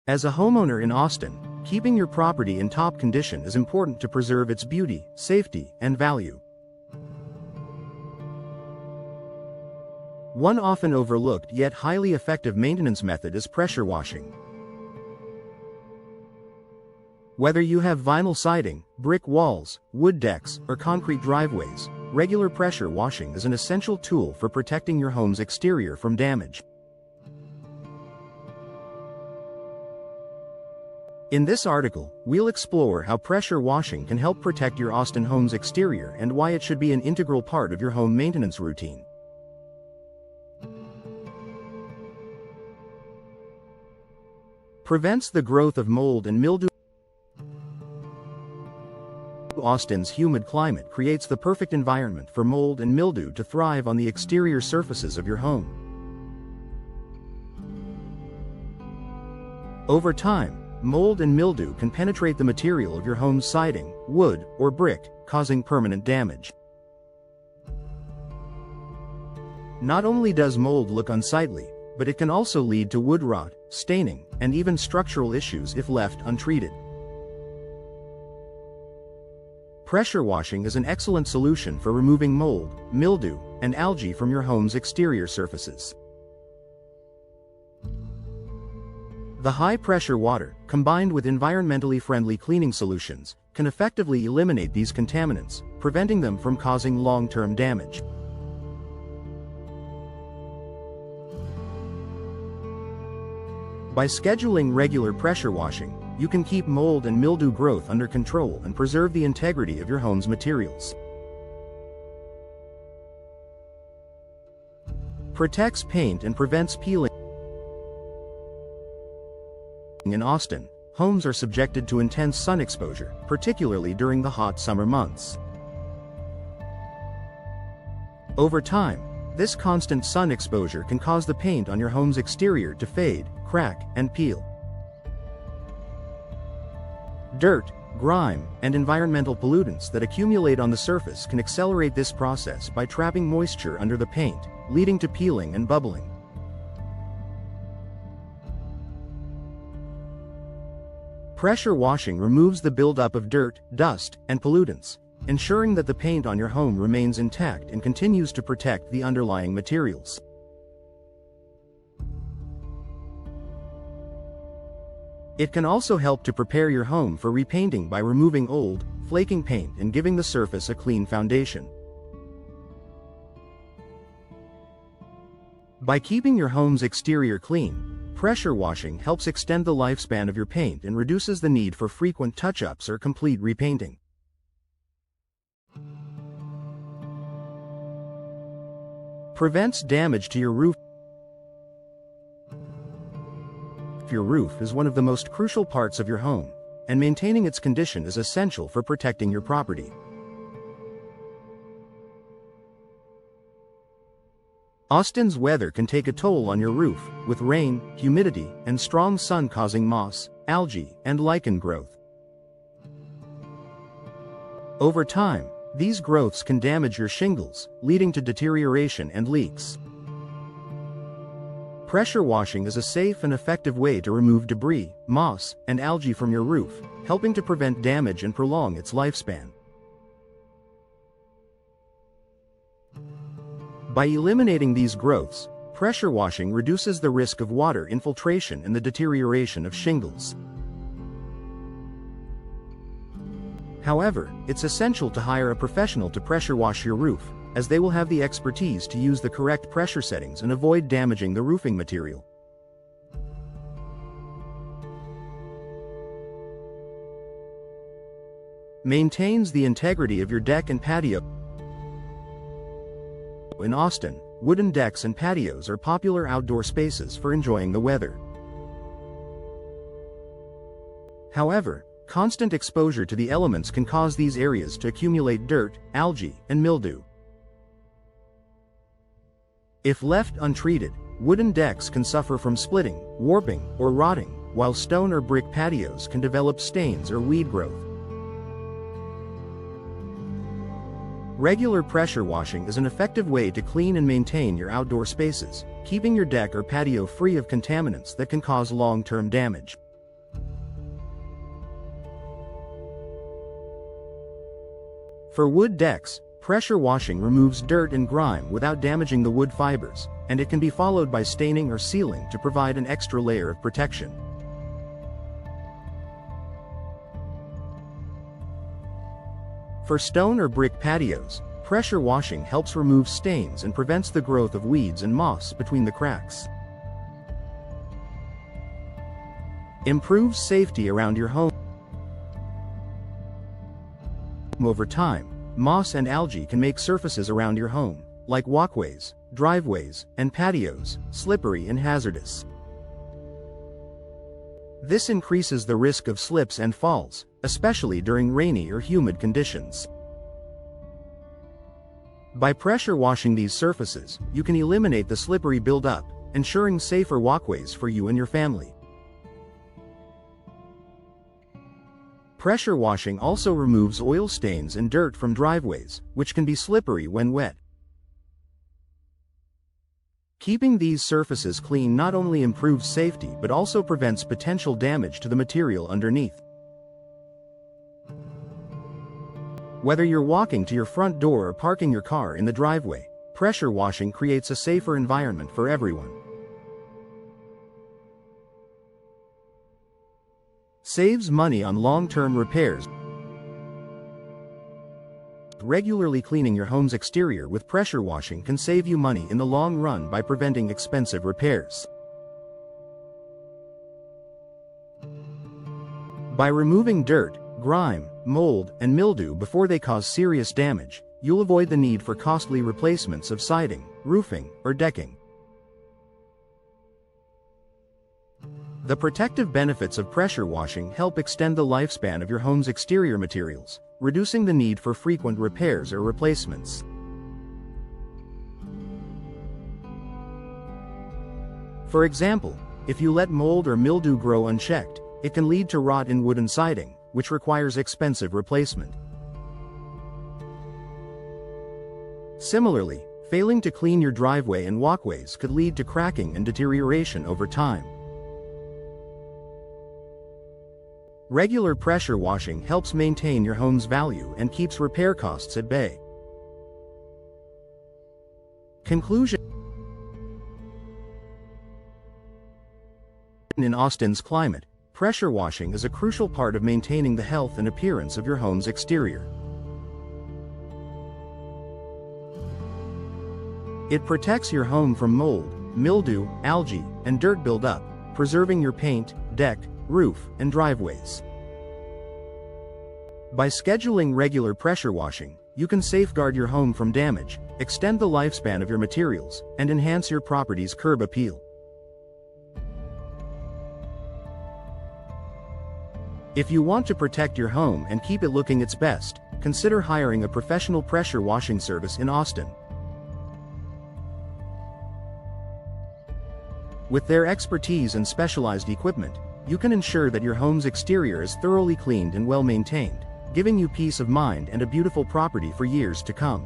As a homeowner in Austin, keeping your property in top condition is important to preserve its beauty, safety, and value. One often overlooked yet highly effective maintenance method is pressure washing. Whether you have vinyl siding, brick walls, wood decks, or concrete driveways, regular pressure washing is an essential tool for protecting your home's exterior from damage. In this article, we'll explore how pressure washing can help protect your Austin home's exterior and why it should be an integral part of your home maintenance routine. Prevents the growth of mold and mildew. Austin's humid climate creates the perfect environment for mold and mildew to thrive on the exterior surfaces of your home. Over time, mold and mildew can penetrate the material of your home's siding, wood, or brick, causing permanent damage. Not only does mold look unsightly, but it can also lead to wood rot, staining, and even structural issues if left untreated. Pressure washing is an excellent solution for removing mold, mildew, and algae from your home's exterior surfaces. The high-pressure water, combined with environmentally friendly cleaning solutions, can effectively eliminate these contaminants, preventing them from causing long-term damage. By scheduling regular pressure washing, you can keep mold and mildew growth under control and preserve the integrity of your home's materials. Protects paint and prevents peeling. In Austin, homes are subjected to intense sun exposure, particularly during the hot summer months. Over time, this constant sun exposure can cause the paint on your home's exterior to fade, crack, and peel. Dirt, grime, and environmental pollutants that accumulate on the surface can accelerate this process by trapping moisture under the paint, leading to peeling and bubbling. Pressure washing removes the buildup of dirt, dust, and pollutants, ensuring that the paint on your home remains intact and continues to protect the underlying materials. It can also help to prepare your home for repainting by removing old, flaking paint and giving the surface a clean foundation. By keeping your home's exterior clean, pressure washing helps extend the lifespan of your paint and reduces the need for frequent touch-ups or complete repainting. Prevents damage to your roof. Your roof is one of the most crucial parts of your home, and maintaining its condition is essential for protecting your property. Austin's weather can take a toll on your roof, with rain, humidity, and strong sun causing moss, algae, and lichen growth. Over time, these growths can damage your shingles, leading to deterioration and leaks. Pressure washing is a safe and effective way to remove debris, moss, and algae from your roof, helping to prevent damage and prolong its lifespan. By eliminating these growths, pressure washing reduces the risk of water infiltration and the deterioration of shingles. However, it's essential to hire a professional to pressure wash your roof, as they will have the expertise to use the correct pressure settings and avoid damaging the roofing material. Maintains the integrity of your deck and patio. In Austin, wooden decks and patios are popular outdoor spaces for enjoying the weather. However, constant exposure to the elements can cause these areas to accumulate dirt, algae, and mildew. If left untreated, wooden decks can suffer from splitting, warping, or rotting, while stone or brick patios can develop stains or weed growth. Regular pressure washing is an effective way to clean and maintain your outdoor spaces, keeping your deck or patio free of contaminants that can cause long-term damage. For wood decks, pressure washing removes dirt and grime without damaging the wood fibers, and it can be followed by staining or sealing to provide an extra layer of protection. For stone or brick patios, pressure washing helps remove stains and prevents the growth of weeds and moss between the cracks. Improves safety around your home. Over time, moss and algae can make surfaces around your home, like walkways, driveways, and patios, slippery and hazardous. This increases the risk of slips and falls, especially during rainy or humid conditions. By pressure washing these surfaces, you can eliminate the slippery buildup, ensuring safer walkways for you and your family. Pressure washing also removes oil stains and dirt from driveways, which can be slippery when wet. Keeping these surfaces clean not only improves safety but also prevents potential damage to the material underneath. Whether you're walking to your front door or parking your car in the driveway, pressure washing creates a safer environment for everyone. Saves money on long-term repairs. Regularly cleaning your home's exterior with pressure washing can save you money in the long run by preventing expensive repairs. By removing dirt, grime, mold, and mildew before they cause serious damage, you'll avoid the need for costly replacements of siding, roofing, or decking. The protective benefits of pressure washing help extend the lifespan of your home's exterior materials, reducing the need for frequent repairs or replacements. For example, if you let mold or mildew grow unchecked, it can lead to rot in wooden siding, which requires expensive replacement. Similarly, failing to clean your driveway and walkways could lead to cracking and deterioration over time. Regular pressure washing helps maintain your home's value and keeps repair costs at bay. Conclusion: in Austin's climate, pressure washing is a crucial part of maintaining the health and appearance of your home's exterior. It protects your home from mold, mildew, algae, and dirt buildup, preserving your paint, deck, roof, and driveways. By scheduling regular pressure washing, you can safeguard your home from damage, extend the lifespan of your materials, and enhance your property's curb appeal. If you want to protect your home and keep it looking its best, consider hiring a professional pressure washing service in Austin. With their expertise and specialized equipment, you can ensure that your home's exterior is thoroughly cleaned and well maintained, giving you peace of mind and a beautiful property for years to come.